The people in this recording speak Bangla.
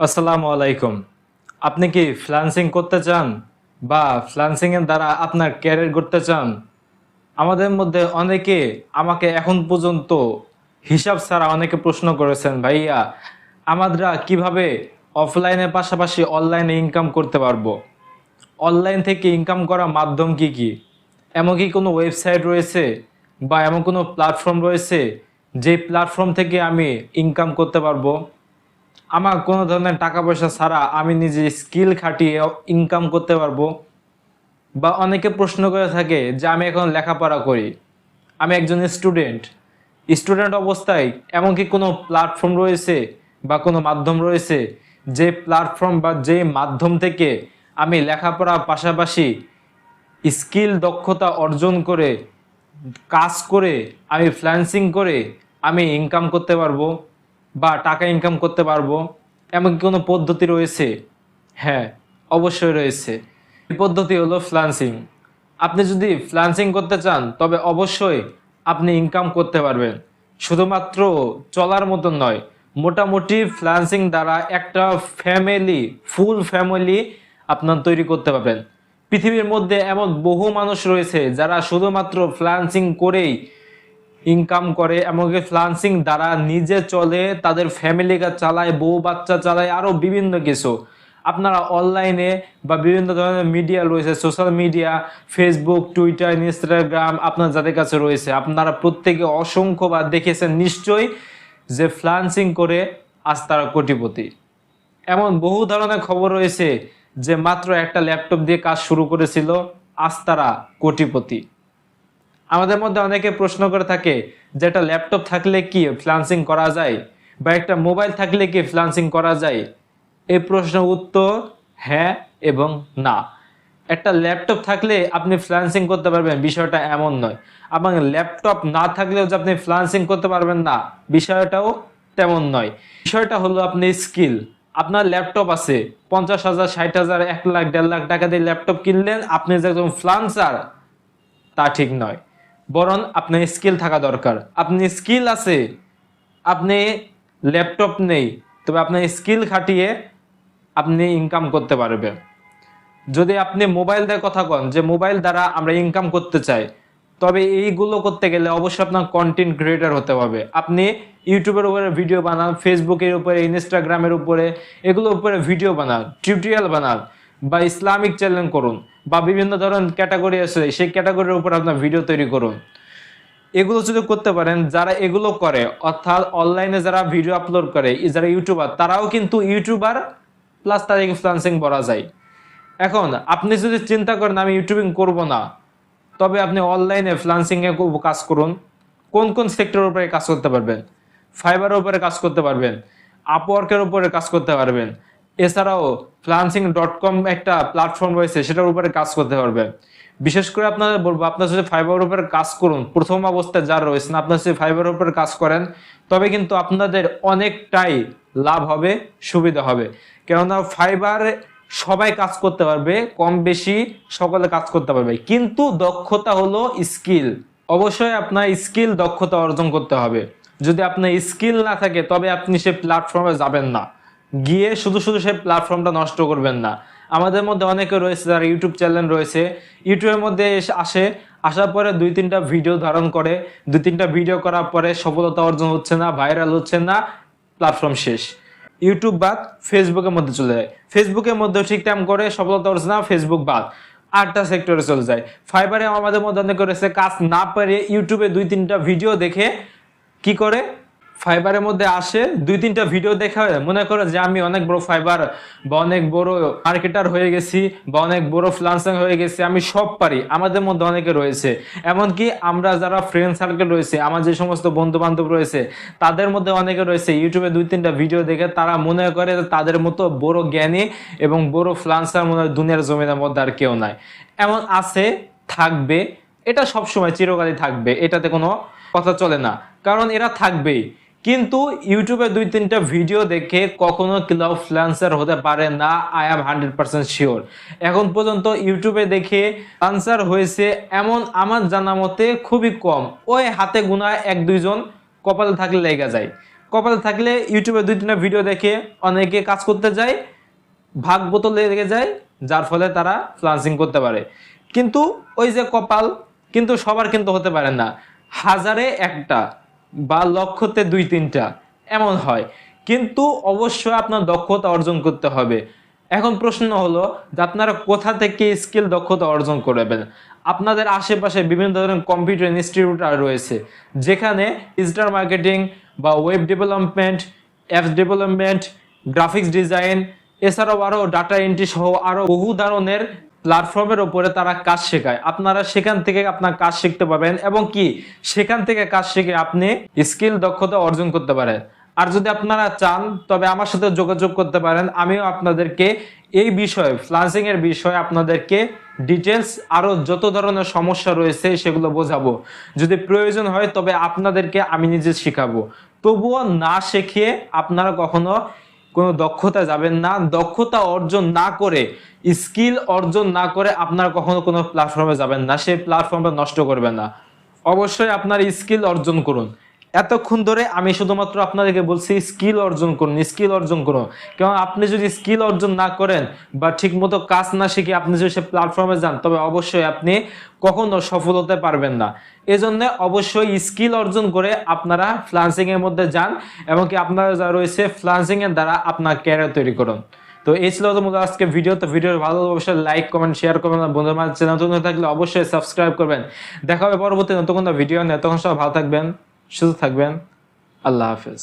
আসসালামু আলাইকুম। আপনি কি ফ্রিল্যান্সিং করতে চান বা ফ্রিল্যান্সিং এর দ্বারা আপনার ক্যারিয়ার গড়তে চান? আমাদের মধ্যে অনেকে আমাকে এখন পর্যন্ত হিসাব ছাড়া অনেকে প্রশ্ন করেছেন, ভাইয়া আমরা কিভাবে অফলাইনের পাশাপাশি অনলাইনে ইনকাম করতে পারবো? অনলাইন থেকে ইনকাম করার মাধ্যম কি কি? এমন কি কোনো ওয়েবসাইট রয়েছে বা এমন কোনো প্ল্যাটফর্ম রয়েছে যে প্ল্যাটফর্ম থেকে আমি ইনকাম করতে পারবো? আমার কোনো ধরনের টাকা পয়সা ছাড়া আমি নিজে স্কিল খাটিয়ে ইনকাম করতে পারবো? বা অনেকে প্রশ্ন করে থাকে যে আমি এখন লেখাপড়া করি, আমি একজন স্টুডেন্ট, স্টুডেন্ট অবস্থায় এমন কি কোনো প্ল্যাটফর্ম রয়েছে বা কোনো মাধ্যম রয়েছে যে প্ল্যাটফর্ম বা যে মাধ্যম থেকে আমি লেখাপড়ার পাশাপাশি স্কিল দক্ষতা অর্জন করে কাজ করে আমি ফ্রিল্যান্সিং করে আমি ইনকাম করতে পারবো বা টাকা ইনকাম করতে পারবো? এমন কি কোনো পদ্ধতি রয়েছে? হ্যাঁ, অবশ্যই রয়েছে। এই পদ্ধতি হলো ফ্রিল্যান্সিং। আপনি যদি ফ্রিল্যান্সিং করতে চান তবে অবশ্যই আপনি ইনকাম করতে পারবেন, শুধুমাত্র চলার মতন নয়। মোটামুটি ফ্রিল্যান্সিং দ্বারা একটা ফ্যামিলি, ফুল ফ্যামিলি আপনার তৈরি করতে পারবেন। পৃথিবীর মধ্যে এমন বহু মানুষ রয়েছে যারা শুধুমাত্র ফ্রিল্যান্সিং করেই ইনকাম করে, এমনকি ফ্রিল্যান্সিং দ্বারা নিজে চলে, তাদের ফ্যামিলিকে চালায়, বউ বাচ্চা চালায়, আরো বিভিন্ন কিছু। আপনারা অনলাইনে বা বিভিন্ন ধরনের মিডিয়া রয়েছে, social media, Facebook, Twitter, Instagram, আপনার যাদের কাছে রয়েছে আপনারা প্রত্যেকে অসংখ্যবার দেখেছেন নিশ্চয়ই যে ফ্রিল্যান্সিং করে আজ তারা কোটিপতি। এমন বহু ধরনের খবর রয়েছে যে মাত্র একটা ল্যাপটপ দিয়ে কাজ শুরু করেছিল, আজ তারা কোটিপতি। আমাদের মধ্যে অনেকে প্রশ্ন করে থাকে যে একটা ল্যাপটপ থাকলে কি ফ্রিল্যান্সিং করা যায় বা একটা মোবাইল থাকলে কি ফ্রিল্যান্সিং করা যায়? এই প্রশ্নের উত্তর হ্যাঁ এবং না। একটা ল্যাপটপ থাকলে আপনি ফ্রিল্যান্সিং করতে পারবেন, বিষয়টা এমন নয়। এবং ল্যাপটপ না থাকলেও যে আপনি ফ্রিল্যান্সিং করতে পারবেন না, বিষয়টাও তেমন নয়। বিষয়টা হলো আপনি স্কিল। আপনার ল্যাপটপ আছে 50,000, 60,000, 1 লাখ, 1.5 লাখ টাকা দিয়ে ল্যাপটপ কিনলেন, আপনি যে একজন ফ্রিল্যান্সার তা ঠিক নয়। বরং আপনার স্কিল থাকা দরকার। আপনি স্কিল আছে, আপনি ল্যাপটপ নেই, তবে আপনার স্কিল খাটিয়ে আপনি ইনকাম করতে পারবেন। যদি আপনি মোবাইল দিয়ে কথা কন যে মোবাইল দ্বারা আমরা ইনকাম করতে চাই, তবে এইগুলো করতে গেলে অবশ্যই আপনার কন্টেন্ট ক্রিয়েটর হতে হবে। আপনি ইউটিউবের উপরে ভিডিও বানান, ফেসবুকের উপরে, ইনস্টাগ্রামের উপরে, এগুলোর উপরে ভিডিও বানান, টিউটোরিয়াল বানান, বা ইসলামিক চ্যানেল করুন, বা বিভিন্ন ধরনের ক্যাটাগরি আছে সেই ক্যাটাগরির উপর আপনার ভিডিও তৈরি করুন। এগুলো যদি করতে পারেন, যারা এগুলো করে অর্থাৎ অনলাইনে যারা ভিডিও আপলোড করে, যারা ইউটিউবার, তারাও কিন্তু ইউটিউবার প্লাস তাদেরকে ফ্রিল্যান্সিং বলা যায়। এখন আপনি যদি চিন্তা করেন আমি ইউটিউবিং করব না, তবে আপনি অনলাইনে ফ্রিল্যান্সিং এ কাজ করুন। কোন কোন সেক্টরের উপরে কাজ করতে পারবেন? ফাইবারের উপরে কাজ করতে পারবেন, আপওয়ার্কের উপরে কাজ করতে পারবেন, এছাড়াও freelancing.com একটা প্ল্যাটফর্ম রয়েছে, সেটার উপরে কাজ করতে পারবেন। বিশেষ করে আপনাদের বলবো, আপনার যদি ফাইবারের উপরে কাজ করুন, প্রথম অবস্থায় যারা রয়েছেন আপনার যদি ফাইবারের উপরে কাজ করেন, তবে কিন্তু আপনাদের অনেকটাই লাভ হবে, সুবিধা হবে। কেননা ফাইবার সবাই কাজ করতে পারবে, কম বেশি সকলে কাজ করতে পারবে, কিন্তু দক্ষতা হলো স্কিল। অবশ্যই আপনার স্কিল দক্ষতা অর্জন করতে হবে। যদি আপনার স্কিল না থাকে তবে আপনি সে প্ল্যাটফর্মে যাবেন না, গিয়ে শুধু শুধু সেই প্ল্যাটফর্মটা নষ্ট করবেন না। আমাদের মধ্যে অনেকে রয়েছে যারা ইউটিউব চ্যানেল রয়েছে, ইউটিউবের মধ্যে আসে, আসার পরে 2-3টা ভিডিও ধারণ করে, 2-3টা ভিডিও করার পরে সফলতা অর্জন হচ্ছে না, ভাইরাল হচ্ছে না, প্ল্যাটফর্ম শেষ। ইউটিউব বাদ, ফেসবুকের মধ্যে চলে যায়, ফেসবুকের মধ্যে ঠিক টাইম করে, সফলতা অর্জন না, ফেসবুক বাদ, আটটা সেক্টরে চলে যায়। ফাইবারে আমাদের মধ্যে অনেকে রয়েছে কাজ না পারে, ইউটিউবে 2-3টা ভিডিও দেখে কি করে, ফাইবারের মধ্যে আসে, 2-3টা ভিডিও দেখা মনে করে যে আমি অনেক বড় ফাইবার বা অনেক বড় মার্কেটার হয়ে গেছি বা অনেক বড় ফ্রিল্যান্সার হয়ে গেছি, আমি সব পারি। আমাদের মধ্যে অনেকে রয়েছে, এমনকি আমরা যারা ফ্রেন্ড সার্কেল রয়েছে, আমার যে সমস্ত বন্ধু বান্ধব রয়েছে, তাদের মধ্যে অনেকে রয়েছে ইউটিউবে 2-3টা ভিডিও দেখে তারা মনে করে তাদের মতো বড় জ্ঞানী এবং বড় ফ্রিল্যান্সার মনে হয় দুনিয়ার জমিনের মধ্যে আর কেউ নাই। এমন আছে, থাকবে, এটা সবসময় চিরকালই থাকবে, এটাতে কোনো কথা চলে না, কারণ এরা থাকবেই। কিন্তু ইউটিউবে 2-3টা ভিডিও দেখে কখনো কেউ ফ্রিল্যান্সার হতে পারে না, আই এম 100% শিওর। এখন পর্যন্ত ইউটিউবে দেখে ফ্রিল্যান্সার হয়েছে এমন আমার জানা মতে খুবই কম, ওই হাতে গোনা 1-2 জন, কপালে থাকলে লেগে যায়। কপাল থাকলে ইউটিউবে 2-3টা ভিডিও দেখে অনেকে কাজ করতে যায়, ভাগ বোতল লেগে যায়, যার ফলে তারা ফ্রিল্যান্সিং করতে পারে। কিন্তু ওই যে কপাল, কিন্তু সবার কিন্তু হতে পারে না, হাজারে একটা বা লক্ষতে 2-3টা এমন হয়। কিন্তু অবশ্যই আপনার দক্ষতা অর্জন করতে হবে। এখন প্রশ্ন হলো যে আপনারা কোথা থেকে স্কিল দক্ষতা অর্জন করবেন। আপনাদের আশেপাশে বিভিন্ন ধরনের কম্পিউটার ইনস্টিটিউট রয়েছে, যেখানে ডিজিটাল মার্কেটিং বা web development, apps development, graphics design, এছাড়াও আরো ডাটা এন্ট্রি সহ আরো বহু ধরনের প্ল্যাটফর্মের উপরে তারা কাজ শেখায়। আপনারা সেখান থেকে আপনার কাজ শিখতে পারবেন এবং কি সেখান থেকে কাজ শিখে আপনি স্কিল দক্ষতা অর্জন করতে পারেন। আর যদি আপনারা চান তবে আমার সাথে যোগাযোগ করতে পারেন, আমিও আপনাদেরকে এই বিষয়ে, ফ্রিল্যান্সিং এর বিষয়ে আপনাদেরকে ডিটেলস আরো যত ধরনের সমস্যা রয়েছে সেগুলো বোঝাবো। যদি প্রয়োজন হয় তবে আপনাদেরকে আমি নিজে শিখাবো। তবুও না শিখিয়ে আপনারা কখনো কোনো দক্ষতা যাবেন না। দক্ষতা অর্জন না করে, স্কিল অর্জন না করে আপনারা কখনো কোনো প্ল্যাটফর্মে যাবেন না, সেই প্ল্যাটফর্মটা নষ্ট করবেন না। অবশ্যই আপনার স্কিল অর্জন করুন। এতক্ষণ ধরে আমি শুধুমাত্র আপনাদেরকে বলছি স্কিল অর্জন করুন, স্কিল অর্জন করুন। কারণ আপনি যদি স্কিল অর্জন না করেন বা ঠিকমতো কাজ না শিখে আপনি যদি সে প্ল্যাটফর্মে যান তবে অবশ্যই আপনি কখনো সফল হতে পারবেন না। এজন্য অবশ্যই স্কিল অর্জন করে আপনারা ফ্রিল্যান্সিং এর মধ্যে যান এবং কি আপনারা যা রয়েছে ফ্রিল্যান্সিং এর দ্বারা আপনার ক্যারিয়ার তৈরি করুন। তো এই ছিল তোমাদের আজকে ভিডিও। তো ভিডিও ভালো অবশ্যই লাইক কমেন্ট শেয়ার করবেন, বন্ধুদের মাঝে চ্যানেল নতুন থাকলে অবশ্যই সাবস্ক্রাইব করবেন। দেখা হবে পরবর্তী নতুন কোনো ভিডিও নিয়ে। তখন সবাই ভালো থাকবেন, সুস্থ থাকবেন। আল্লাহ হাফেজ।